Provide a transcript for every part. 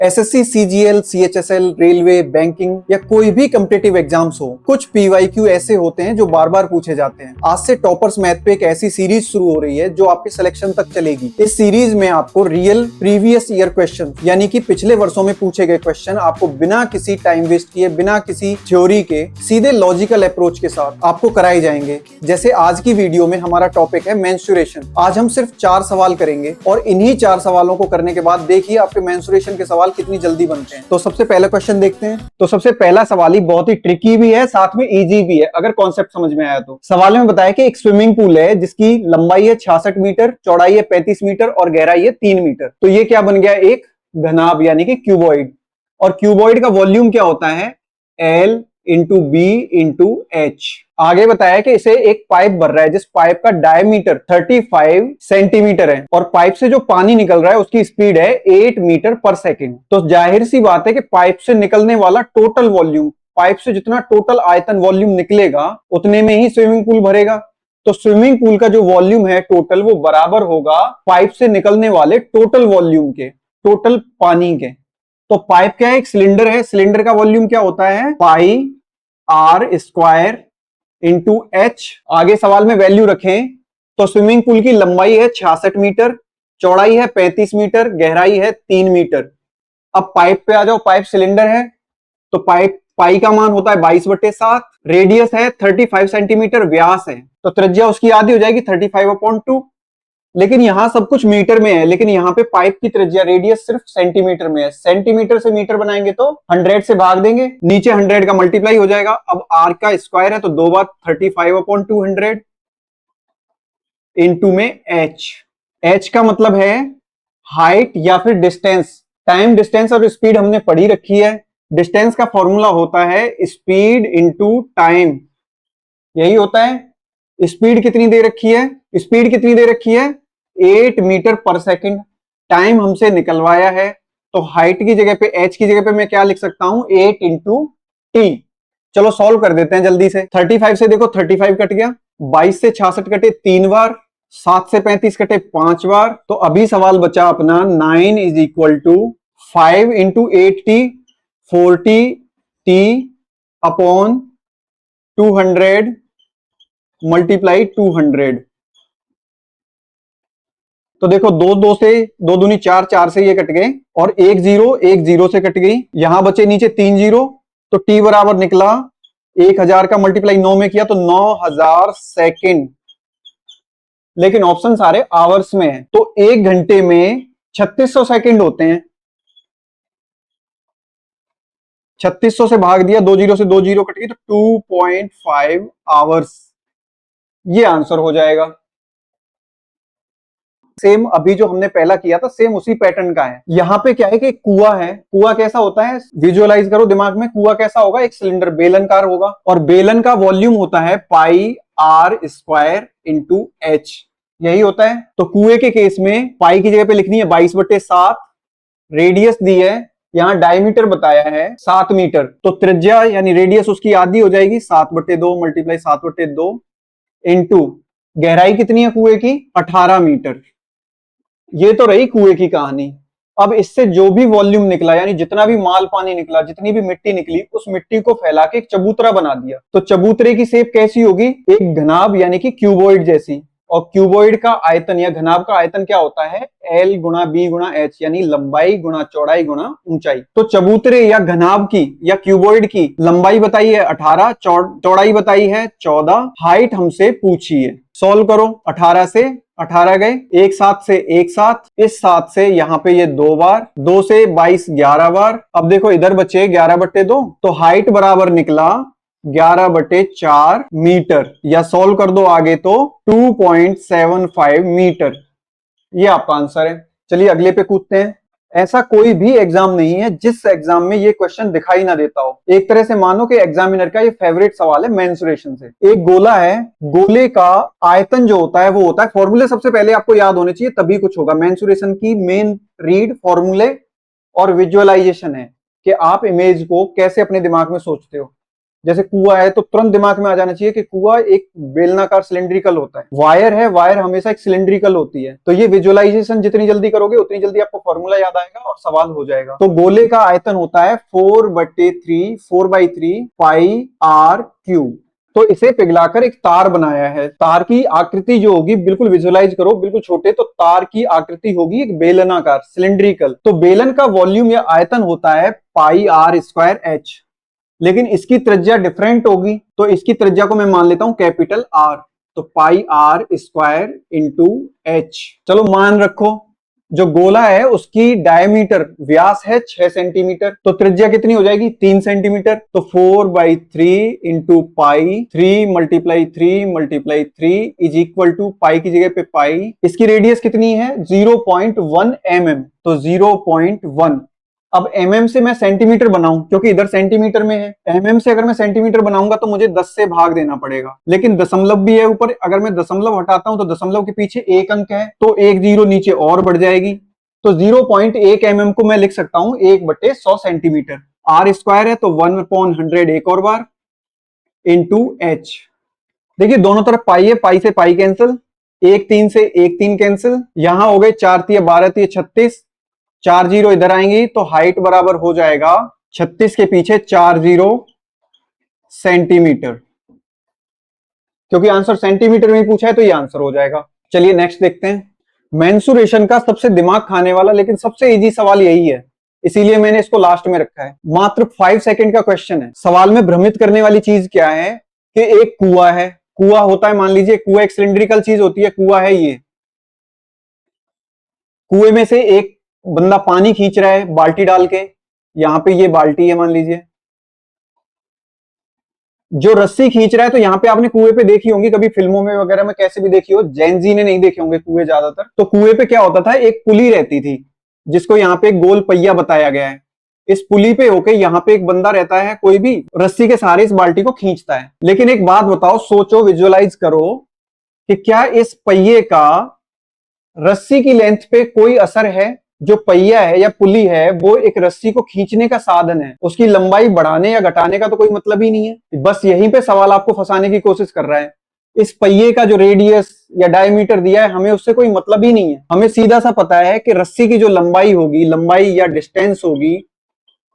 SSC, CGL, CHSL, railway, banking या कोई भी कॉम्पिटिटिव एग्जाम्स हो, कुछ पीवाईक्यू ऐसे होते हैं जो बार बार पूछे जाते हैं। आज से टॉपर्स मैथ पे एक ऐसी सीरीज शुरू हो रही है जो आपके सिलेक्शन तक चलेगी। इस सीरीज में आपको रियल प्रीवियस ईयर क्वेश्चन यानी कि पिछले वर्षों में पूछे गए क्वेश्चन आपको बिना किसी टाइम वेस्ट किए, बिना किसी थ्योरी के, सीधे लॉजिकल अप्रोच के साथ आपको कराए जाएंगे। जैसे आज की वीडियो में हमारा टॉपिक है मेंस्ट्रुएशन। आज हम सिर्फ 4 सवाल करेंगे और इन्हीं 4 सवालों को करने के बाद देखिए आपके मेंस्ट्रुएशन के सवाल कितनी जल्दी बनते हैं। तो सबसे पहला क्वेश्चन देखते हैं। तो सबसे पहला सवाल ही बहुत ही ट्रिकी भी है, साथ में इजी भी है अगर कॉन्सेप्ट समझ में आया तो। सवाल में बताया कि एक स्विमिंग पूल है जिसकी लंबाई है 66 मीटर, चौड़ाई है 35 मीटर और गहराई है 3 मीटर। तो ये क्या बन गया? एक घनाभ यानी कि क्यूबॉइड। और क्यूबॉइड का वॉल्यूम क्या होता है? L into B into H. आगे बताया कि इसे एक पाइप भर रहा है जिस पाइप का डायमीटर 35 सेंटीमीटर है और पाइप से जो पानी निकल रहा है उसकी स्पीड है 8 मीटर पर सेकेंड। तो जाहिर सी बात है कि पाइप से निकलने वाला टोटल वॉल्यूम, पाइप से जितना टोटल आयतन वॉल्यूम निकलेगा उतने में ही स्विमिंग पूल भरेगा। तो स्विमिंग पूल का जो वॉल्यूम है टोटल, वो बराबर होगा पाइप से निकलने वाले टोटल वॉल्यूम के, टोटल पानी के। तो पाइप क्या है? एक सिलेंडर है। सिलेंडर का वॉल्यूम क्या होता है? पाई आर स्क्वायर इंटू एच। आगे सवाल में वैल्यू रखें तो स्विमिंग पूल की लंबाई है 66 मीटर, चौड़ाई है 35 मीटर, गहराई है 3 मीटर। अब पाइप पे आ जाओ। पाइप सिलेंडर है तो पाइप पाई का मान होता है 22/7, रेडियस है 35 सेंटीमीटर, व्यास है तो त्रिज्या उसकी आधी हो जाएगी 35/2। लेकिन यहां सब कुछ मीटर में है, लेकिन यहाँ पे पाइप की त्रिज्या, रेडियस सिर्फ सेंटीमीटर में है। सेंटीमीटर से मीटर बनाएंगे तो 100 से भाग देंगे, नीचे 100 का मल्टीप्लाई हो जाएगा। अब आर का स्क्वायर है तो 2 बार 35/200 इंटू में एच। एच का मतलब है हाइट या फिर डिस्टेंस। टाइम, डिस्टेंस और स्पीड हमने पढ़ी रखी है। डिस्टेंस का फॉर्मूला होता है स्पीड इंटू टाइम, यही होता है। स्पीड कितनी दे रखी है? स्पीड कितनी दे रखी है? 8 मीटर पर सेकंड। टाइम हमसे निकलवाया है तो हाइट की जगह पे, एच की जगह पे मैं क्या लिख सकता हूं? 8 इंटू टी। चलो सॉल्व कर देते हैं जल्दी से। 35 से देखो 35 कट गया, 22 से 66 कटे 3 बार, 7 से 35 कटे 5 बार। तो अभी सवाल बचा अपना 9 is equal to 5 into 8t, 40t upon 200 multiply 200। तो देखो 2 से 2 दूनी 4, 4 से ये कट गए और 1 0 से कट गई। यहां बचे नीचे 3 0, तो टी बराबर निकला 1000 का मल्टीप्लाई 9 में किया तो 9000 सेकेंड। लेकिन ऑप्शन सारे आवर्स में है तो 1 घंटे में 3600 सेकेंड होते हैं। 3600 से भाग दिया, 2 0 से 2 0 कट गई तो 2.5 आवर्स। ये आंसर हो जाएगा। सेम अभी जो हमने पहला किया था सेम उसी पैटर्न का है। यहां पे क्या है कि कुआं है। कुआं कैसा होता है? विजुअलाइज करो दिमाग में। कुआं कैसा होगा? एक सिलेंडर बेलनकार होगा और बेलन का वॉल्यूम होता है पाई आर स्क्वायर इंटू एच, यही होता है। तो कुएं के केस में पाई की जगह पे लिखनी है 22/7, रेडियस दी है, यहां डायमीटर बताया है 7 मीटर, तो त्रिज्या यानी रेडियस उसकी आधी हो जाएगी 7/2 मल्टीप्लाई 7/2 इंटू गहराई कितनी है कुएं की? 18 मीटर। ये तो रही कुएं की कहानी। अब इससे जो भी वॉल्यूम निकला यानी जितना भी माल पानी निकला, जितनी भी मिट्टी निकली, उस मिट्टी को फैला के एक चबूतरा बना दिया। तो चबूतरे की शेप कैसी होगी? एक घनाभ यानी कि क्यूबॉइड जैसी। और क्यूबॉइड का आयतन या घनाभ का आयतन क्या होता है? L गुणा बी गुणा एच, यानी लंबाई गुणा चौड़ाई गुणा ऊंचाई। तो चबूतरे या घनाभ की या क्यूबॉइड की लंबाई बताई है 18, चौड़ाई बताई है 14, हाइट हमसे पूछी है। सॉल्व करो। 18 से 18 गए, एक साथ से एक साथ, इस साथ से यहां पे ये 2 बार, 2 से 22 11 बार। अब देखो इधर बचे 11/2, तो हाइट बराबर निकला 11/4 मीटर, या सॉल्व कर दो आगे तो 2.75 मीटर। ये आपका आंसर है। चलिए अगले पे कूदते हैं। ऐसा कोई भी एग्जाम नहीं है जिस एग्जाम में ये क्वेश्चन दिखाई ना देता हो। एक तरह से मानो कि एग्जामिनर का ये फेवरेट सवाल है मेंसुरेशन से। एक गोला है, गोले का आयतन जो होता है वो होता है, फॉर्मूले सबसे पहले आपको याद होने चाहिए तभी कुछ होगा। मेंसुरेशन की मेन रीड फॉर्मूले और विजुअलाइजेशन है कि आप इमेज को कैसे अपने दिमाग में सोचते हो। जैसे कुआं है तो तुरंत दिमाग में आ जाना चाहिए कि कुआं एक बेलनाकार सिलेंड्रिकल होता है। वायर है, वायर हमेशा एक सिलेंड्रिकल होती है। तो ये विजुअलाइजेशन जितनी जल्दी करोगे उतनी जल्दी आपको फॉर्मूला याद आएगा और सवाल हो जाएगा। तो गोले का आयतन होता है 4/3 पाई आर क्यूब। तो इसे पिघलाकर एक तार बनाया है। तार की आकृति जो होगी, बिल्कुल विजुअलाइज करो, बिल्कुल छोटे, तो तार की आकृति होगी एक बेलनाकार सिलेंड्रिकल। तो बेलन का वॉल्यूम या आयतन होता है पाई आर स्क्वायर एच, लेकिन इसकी त्रिज्या डिफरेंट होगी। तो इसकी त्रिज्या को मैं मान लेता हूं कैपिटल आर, तो पाई आर स्क्वायर इंटू एच। चलो मान रखो जो गोला है उसकी डायमीटर व्यास है 6 सेंटीमीटर, तो त्रिज्या कितनी हो जाएगी 3 सेंटीमीटर। तो 4/3 into pi 3 multiply 3 is equal to pi की जगह पे पाई। इसकी रेडियस कितनी है 0.1 mm, तो 0.1। अब mm से मैं सेंटीमीटर बनाऊं क्योंकि इधर सेंटीमीटर में है, mm से अगर मैं सेंटीमीटर बनाऊंगा तो मुझे 10 से भाग देना पड़ेगा, लेकिन दशमलव भी है ऊपर। अगर मैं दशमलव हटाता हूं तो दशमलव के पीछे एक अंक है, तो एक जीरो नीचे और बढ़ जाएगी। तो 0.1 mm को मैं लिख सकता हूं 1/100 सेंटीमीटर। आर स्क्वायर है तो 1/100 एक और बार इंटू एच। देखिए दोनों तरफ पाई है, पाई से पाई कैंसिल, 1 3 से 1 3 कैंसिल, यहां हो गए 4 3 12 3 36, 4 जीरो इधर आएंगी तो हाइट बराबर हो जाएगा 36 के पीछे 4 जीरो सेंटीमीटर, क्योंकि आंसर सेंटीमीटर में पूछा है तो ये आंसर हो जाएगा। चलिए नेक्स्ट देखते हैं। मेंसुरेशन का सबसे दिमाग खाने वाला लेकिन सबसे इजी सवाल यही है, इसीलिए मैंने इसको लास्ट में रखा है। मात्र 5 सेकंड का क्वेश्चन है। सवाल में भ्रमित करने वाली चीज क्या है कि एक कुआं है, कुआं होता है, मान लीजिए कुआं एक सिलेंड्रिकल चीज होती है, कुआं है ये, कुएं में से एक बंदा पानी खींच रहा है बाल्टी डाल के, यहां पे ये बाल्टी है मान लीजिए, जो रस्सी खींच रहा है, तो यहां पे आपने कुएं पे देखी होंगी कभी फिल्मों में वगैरह में, कैसे भी देखी हो, जैन जी ने नहीं देखे होंगे कुएं ज्यादातर। तो कुएं पे क्या होता था, एक पुली रहती थी जिसको यहाँ पे एक गोल पहिया बताया गया है। इस पुली पे होके यहाँ पे एक बंदा रहता है, कोई भी रस्सी के सहारे इस बाल्टी को खींचता है। लेकिन एक बात बताओ, सोचो, विजुअलाइज करो कि क्या इस पहिए का रस्सी की लेंथ पे कोई असर है? जो पहिया है या पुली है वो एक रस्सी को खींचने का साधन है, उसकी लंबाई बढ़ाने या घटाने का तो कोई मतलब ही नहीं है। बस यहीं पे सवाल आपको फंसाने की कोशिश कर रहा है। इस पहिए का जो रेडियस या डायमीटर दिया है हमें उससे कोई मतलब ही नहीं है। हमें सीधा सा पता है कि रस्सी की जो लंबाई होगी, लंबाई या डिस्टेंस होगी,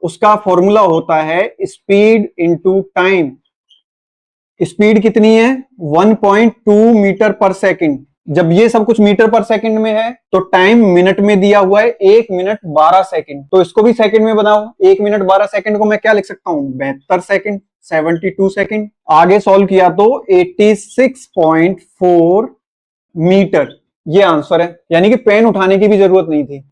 उसका फॉर्मूला होता है स्पीड इंटू टाइम। स्पीड कितनी है 1.2 मीटर पर सेकंड। जब ये सब कुछ मीटर पर सेकंड में है तो टाइम मिनट में दिया हुआ है 1 मिनट 12 सेकंड, तो इसको भी सेकंड में बनाओ। 1 मिनट 12 सेकंड को मैं क्या लिख सकता हूं 72 सेकंड, 72 सेकंड। आगे सॉल्व किया तो 86.4 मीटर, ये आंसर है, यानी कि पेन उठाने की भी जरूरत नहीं थी।